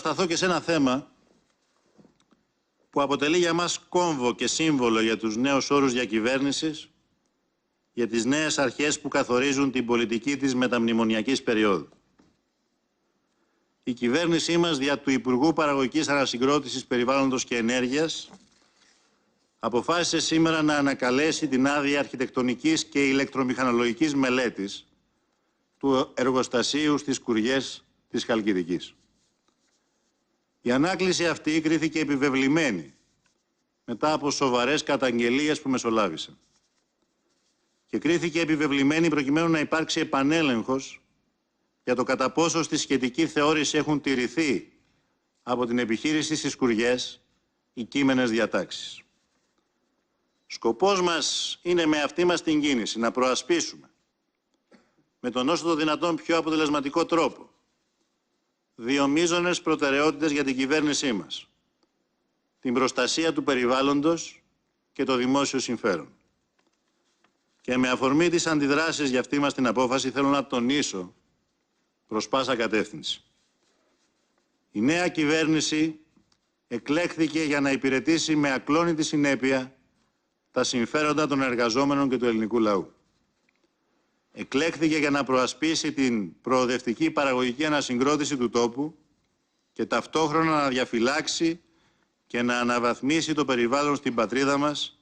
σταθώ και σε ένα θέμα που αποτελεί για μας κόμβο και σύμβολο για τους νέους όρους διακυβέρνησης, για τις νέες αρχές που καθορίζουν την πολιτική της μεταμνημονιακής περίοδου. Η κυβέρνησή μας, δια του Υπουργού Παραγωγικής Ανασυγκρότησης Περιβάλλοντος και Ενέργειας, αποφάσισε σήμερα να ανακαλέσει την άδεια αρχιτεκτονικής και ηλεκτρομηχανολογικής μελέτης του εργοστασίου στις Κουριές της Χαλκιδικής. Η ανάκληση αυτή κρίθηκε επιβεβλημένη μετά από σοβαρές καταγγελίες που μεσολάβησαν. Και κρίθηκε επιβεβλημένη προκειμένου να υπάρξει επανέλεγχος για το κατά πόσο στη σχετική θεώρηση έχουν τηρηθεί από την επιχείρηση στις Κουριές οι κείμενες διατάξεις. Σκοπός μας είναι με αυτή μας την κίνηση να προασπίσουμε με τον όσο το δυνατόν πιο αποτελεσματικό τρόπο δύο μείζονες προτεραιότητες για την κυβέρνησή μας: την προστασία του περιβάλλοντος και το δημόσιο συμφέρον. Και με αφορμή τις αντιδράσεις για αυτή μας την απόφαση θέλω να τονίσω προς πάσα κατεύθυνση. Η νέα κυβέρνηση εκλέχθηκε για να υπηρετήσει με ακλόνητη συνέπεια τα συμφέροντα των εργαζόμενων και του ελληνικού λαού. Εκλέχθηκε για να προασπίσει την προοδευτική παραγωγική ανασυγκρότηση του τόπου και ταυτόχρονα να διαφυλάξει και να αναβαθμίσει το περιβάλλον στην πατρίδα μας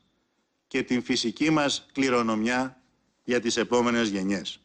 και την φυσική μας κληρονομιά για τις επόμενες γενιές.